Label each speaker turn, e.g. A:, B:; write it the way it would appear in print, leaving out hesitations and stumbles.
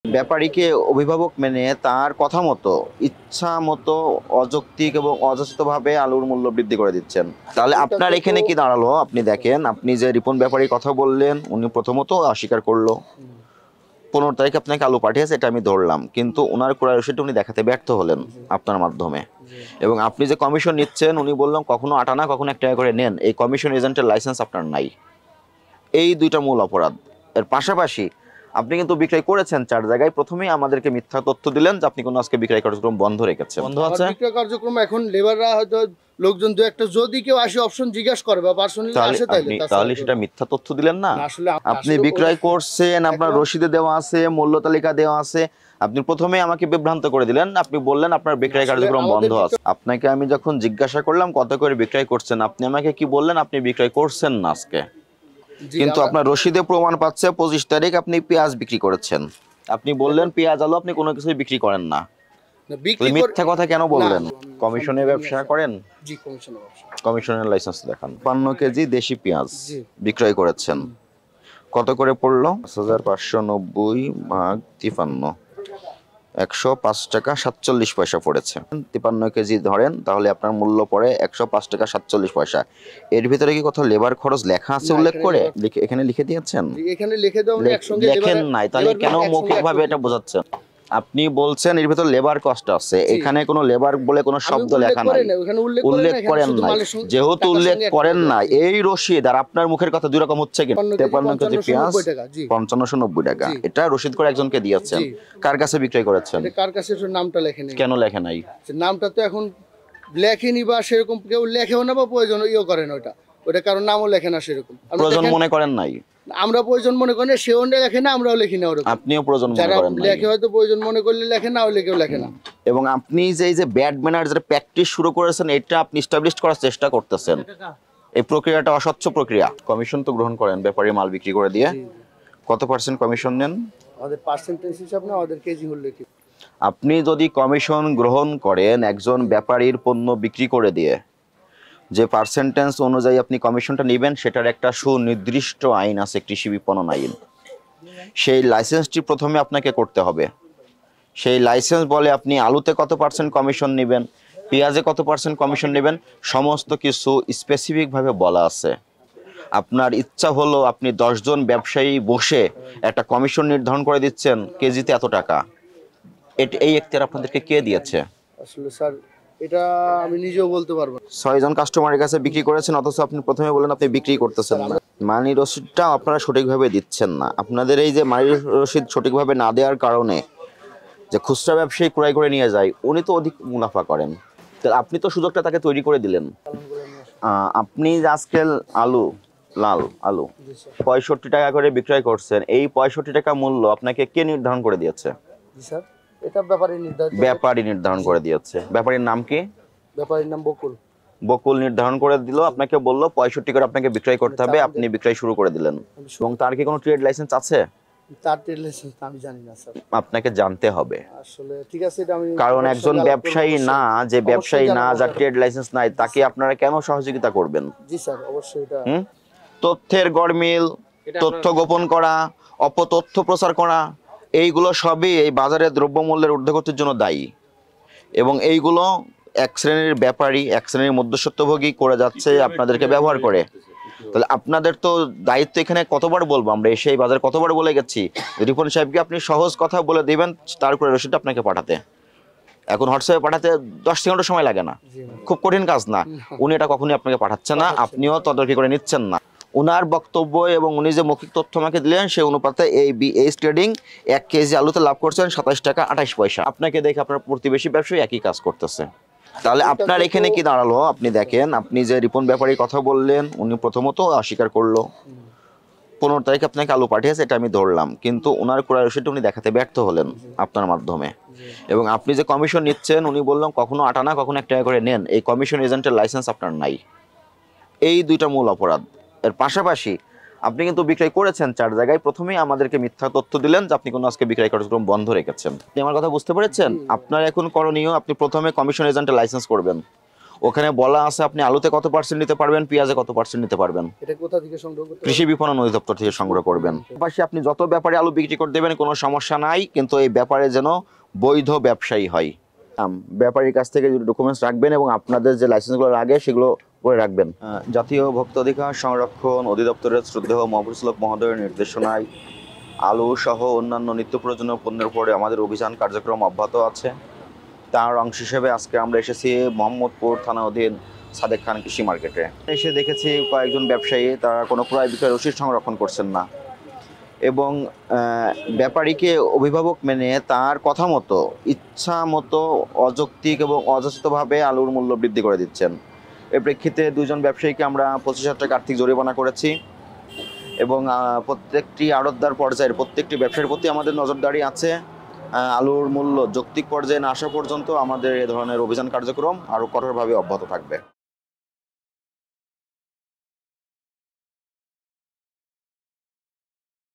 A: ব্যাপারীকে অভিভাবক মেনে তার কথা মতো ইচ্ছা মতো অযৌক্তিক এবং অযাচিতভাবে আলুর মূল্য বৃদ্ধি করে দিচ্ছেন। তাহলে আপনার এখানে কি দাঁড়ালো? আপনি দেখেন, আপনি যে রিপন ব্যাপারীর কথা বললেন, উনি প্রথমত অস্বীকার করলো। 15 তারিখে আপনাকে আলু পাঠিয়েছে, এটা আমি ধরলাম, কিন্তু ওনার ক্রয় রসিদটা উনি দেখাতে ব্যর্থ হলেন আপনার মাধ্যমে। এবং আপনি যে কমিশন নিচ্ছেন, উনি বললাম কখনো 8 আনা কখনো 1 টাকা করে নেন, এই কমিশন এজেন্টের লাইসেন্স আপনার নাই। এই দুইটা মূল অপরাধ। এর পাশাপাশি আপনি কিন্তু বিক্রয় করেছেন 4 জায়গায়। প্রথমেই আমাদেরকে মিথ্যা তথ্য দিলেন যে আপনি কোনো আজকে বিক্রয় কার্যক্রম বন্ধ রেখেছেন। বন্ধ আছে
B: বিক্রয় কার্যক্রম এখন লেবাররা হয়তো লোকজন দু একটা যদি কেউ আসে অপশন জিজ্ঞাসা করে বা পার্সোনালি আসে
A: তাহলে সেটা মিথ্যা তথ্য দিলেন না।
B: আসলে
A: আপনি বিক্রয় করছেন, আপনার রসিদে দেওয়া আছে, মূল্য তালিকা দেওয়া আছে। আপনি প্রথমে আমাকে বিভ্রান্ত করে দিলেন। আপনি বললেন আপনার বিক্রয় কার্যক্রম বন্ধ আছে। আপনাকে আমি যখন জিজ্ঞাসা করলাম কত করে বিক্রয় করছেন, আপনি আমাকে কি বললেন? আপনি বিক্রয় করছেন না আজকে। কিন্তু আপনার রসিদে প্রমাণ পাচ্ছে 25 তারিখ আপনি পেঁয়াজ বিক্রি করেছেন। আপনি বললেন পেঁয়াজ আলু আপনি কোনো কিছুই বিক্রি করেন না। মিথ্যা কথা কেন বললেন? কমিশনে ব্যবসা করেন?
B: জি, কমিশনে ব্যবসা।
A: কমিশনের লাইসেন্স দেখান। 52 কেজি দেশি পেঁয়াজ বিক্রয় করেছেন। কত করে পড়লো? 5590 ভাগ 53, 105 টাকা 47 পয়সা পড়েছে। 53 কেজি ধরেন, তাহলে আপনার মূল্য পড়ে 105 টাকা 47 পয়সা। এর ভিতরে কি কোথাও লেবার খরচ লেখা আছে উল্লেখ করে? এখানে লিখে দিয়েছেন?
B: এখানে লিখে দাও একসঙ্গে
A: লেখেন নাই, তাহলে কেন মৌখিকভাবে এটা বোঝাচ্ছেন? আপনি বলছেন এর ভিতর লেবার কস্ট আছে, এখানে কোনো লেবার বলে কোনো শব্দ লেখা নাই, উল্লেখ করেন নাই। যেহেতু উল্লেখ করেন না, এই রসিদ আর আপনার মুখের কথা দুই রকম হচ্ছে কি? 53 কেজি পেঁয়াজ 5590 টাকা, এটা রসিদ করে একজনকে দিয়েছেন। কার কাছে বিক্রয় করেছেন?
B: কার কাছে নামটা লেখে নেই।
A: কেন লেখে নাই?
B: নামটা তো এখন লেখেনি বা সেরকম কেউ লেখেও না বা প্রয়োজন করেন ওটা কারণ নামও লেখে না সেরকম।
A: প্রয়োজন মনে করেন নাই?
B: আমরা প্রয়োজন মনে করি না, সেও লেখে না, আমরাও লিখি না ওরকম।
A: আপনিও প্রয়োজন মনে করেন না?
B: লেখে হয়তো প্রয়োজন মনে করলে লেখে না, কেউ লেখে না।
A: এবং আপনি যে এই যে ব্যাড ম্যানার যে প্র্যাকটিস শুরু করেছেন, এটা আপনি এস্টাবলিশ করার চেষ্টা করতেছেন। এই প্রক্রিয়াটা অস্বচ্ছ প্রক্রিয়া। কমিশন তো গ্রহণ করেন ব্যাপারী মাল বিক্রি করে দিয়ে। কত পার্সেন্ট কমিশন নেন?
B: আমাদের পার্সেন্টেজ হিসাব না, আমাদের কেজি মূল্যে কি।
A: আপনি যদি কমিশন গ্রহণ করেন একজন ব্যাপারীর পণ্য বিক্রি করে দিয়ে, যে পার্সেন্টেজ অনুযায়ী আপনি কমিশনটা নেবেন, সেটার একটা সুনির্দিষ্ট আইন আছে, কৃষি বিপণন আইন। সেই লাইসেন্সটি প্রথমে আপনাকে করতে হবে। সেই লাইসেন্স বলে আপনি আলুতে কত পার্সেন্ট কমিশন নেবেন, পেঁয়াজে কত পার্সেন্ট কমিশন নেবেন, সমস্ত কিছু স্পেসিফিকভাবে বলা আছে। আপনার ইচ্ছা হলো আপনি 10 জন ব্যবসায়ী বসে একটা কমিশন নির্ধারণ করে দিচ্ছেন কেজিতে এত টাকা। এই এখতিয়ার আপনাদেরকে কে দিয়েছে?
B: আসলে স্যার এটা আমি নিজেও বলতে পারবো না।
A: 6 জন কাস্টমারের কাছে বিক্রি করেছেন, অথচ আপনি প্রথমে বলেন আপনি বিক্রি করতেছেন না। মানি রসিদটা আপনারা সঠিকভাবে দিচ্ছেন না। আপনাদের এই যে মানি রসিদ সঠিকভাবে না দেওয়ার কারণে যে খুচরা ব্যবসায়ী ক্রয় করে নিয়ে যায়, উনি তো অধিক মুনাফা করেন। তাহলে আপনি তো সুযোগটা তাকে তৈরি করে দিলেন। আপনি আজকে আলু, লাল আলু 65 টাকা করে বিক্রয় করছেন, এই 65 টাকা মূল্য আপনাকে কে নির্ধারণ করে দিয়েছে?
B: জি স্যার, এটা
A: ব্যাপারী নির্ধারণ করে দিয়েছে। ব্যাপারীর নাম কি?
B: ব্যাপারীর নাম বকুল।
A: বকুল নির্ধারণ করে দিল, আপনাকে বলল 65 করে আপনাকে বিক্রয় করতে হবে, আপনি বিক্রয় শুরু করে দিলেন। এবং তার কি কোনো ট্রেড লাইসেন্স আছে?
B: তার ট্রেড লাইসেন্স আমি জানি না স্যার।
A: আপনাকে জানতে হবে।
B: আসলে ঠিক আছে, এটা আমি
A: কারণ একজন ব্যবসায়ী না, যে ব্যবসায়ী না, যার ট্রেড লাইসেন্স নাই, তাকে আপনারা কেন সহযোগিতা করবেন?
B: জি স্যার, অবশ্যই এটা
A: তথ্যের গরমিল, তথ্য গোপন করা, অপতথ্য প্রচার করা, এইগুলো সবই এই বাজারে দ্রব্যমূল্যের ঊর্ধ্বগতির জন্য দায়ী। এবং এইগুলো এক শ্রেণীর ব্যাপারী, এক শ্রেণীর মধ্যস্বত্বভোগী করে যাচ্ছে আপনাদেরকে ব্যবহার করে। তাহলে আপনাদের তো দায়িত্ব, এখানে কতবার বলবো আমরা, এসে এই বাজারে কতবার বলে গেছি রিপন সাহেবকে আপনি সহজ কথা বলে দিবেন, তারপরে রসিদটা আপনাকে পাঠাতে। এখন হোয়াটসঅ্যাপে পাঠাতে 10 সেকেন্ডও সময় লাগে না, খুব কঠিন কাজ না। উনি এটা কখনোই আপনাকে পাঠাচ্ছে না, আপনিও তদারকি করে নিচ্ছেন না। উনার বক্তব্য এবং উনি যে মৌখিক তথ্য আমাকে দিলেন, সেই অনুপাতে এই ট্রেডিং 1 কেজি আলুতে লাভ করছেন 27 টাকা 28 পয়সা। আপনাকে দেখে আপনার প্রতিবেশী ব্যবসায়ী একই কাজ করতেছে। তাহলে আপনার এখানে কি দাঁড়ালো? আপনি দেখেন, আপনি যে রিপন ব্যাপারীর কথা বললেন, উনি প্রথমত অস্বীকার করলো। 15 তারিখে আপনাকে আলু পাঠিয়েছে, এটা আমি ধরলাম, কিন্তু ওনার ক্রয় রসিদটা উনি দেখাতে ব্যর্থ হলেন আপনার মাধ্যমে। এবং আপনি যে কমিশন নিচ্ছেন, উনি বললাম কখনো 8 আনা কখনো 1 টাকা করে নেন, এই কমিশন এজেন্টের লাইসেন্স আপনার নাই। এই দুইটা মূল অপরাধ। এর পাশাপাশি আপনি কিন্তু বিক্রয় করেছেন 4 জায়গায়। প্রথমেই আমাদেরকে মিথ্যা তথ্য দিলেন যে আপনি কোনো আজকে বিক্রয় কার্যক্রম বন্ধ রেখেছেন। আপনি আমার কথা বুঝতে পেরেছেন? আপনার এখন করণীয়, আপনি প্রথমে কমিশন এজেন্টের লাইসেন্স করবেন। ওখানে বলা আছে আপনি আলুতে কত পার্সেন্ট নিতে পারবেন, পেঁয়াজে কত পার্সেন্ট নিতে পারবেন।
B: এটা কোথা থেকে সংগ্রহ করতে
A: কৃষি বিপণন অধিদপ্তর থেকে সংগ্রহ করবেন। পাশাপাশি আপনি যত ব্যাপারে আলু বিক্রি করে দেবেন কোনো সমস্যা নাই, কিন্তু এই ব্যাপারে যেন বৈধ ব্যবসায়ী হয়। ব্যাপারীর কাছ থেকে ডকুমেন্টস রাখবেন এবং আপনাদের যে লাইসেন্সগুলো লাগে সেগুলো করে রাখবেন। জাতীয় ভোক্তা অধিকার সংরক্ষণ অধিদপ্তরের শ্রদ্ধেয় মহবুবুল হক মহোদয়ের নির্দেশনায় আলু সহ অন্যান্য নিত্য প্রয়োজনীয় পণ্যের উপরে আমাদের অভিযান কার্যক্রম অব্যাহত আছে। তার অংশ হিসেবে আজকে আমরা এসেছি মোহাম্মদপুর থানা অধীন সাদেক খান কৃষি মার্কেটে। এসে দেখেছি কয়েকজন ব্যবসায়ী তারা কোনো ক্রয় বিক্রয় রসিদ সংরক্ষণ করছেন না এবং ব্যাপারীকে অভিভাবক মেনে তার কথা মতো ইচ্ছা মতো অযৌক্তিক এবং অযাচিতভাবে আলুর মূল্য বৃদ্ধি করে দিচ্ছেন। এর প্রেক্ষিতে দুজন ব্যবসায়ীকে আমরা 25,000 টাকা আর্থিক জরিমানা করেছি এবং প্রত্যেকটি আড়তদার পর্যায়ের প্রত্যেকটি ব্যবসায়ীর প্রতি আমাদের নজরদারি আছে। আলুর মূল্য যৌক্তিক পর্যায়ে না আসা পর্যন্ত আমাদের এ ধরনের অভিযান কার্যক্রম আরও কঠোরভাবে অব্যাহত থাকবে।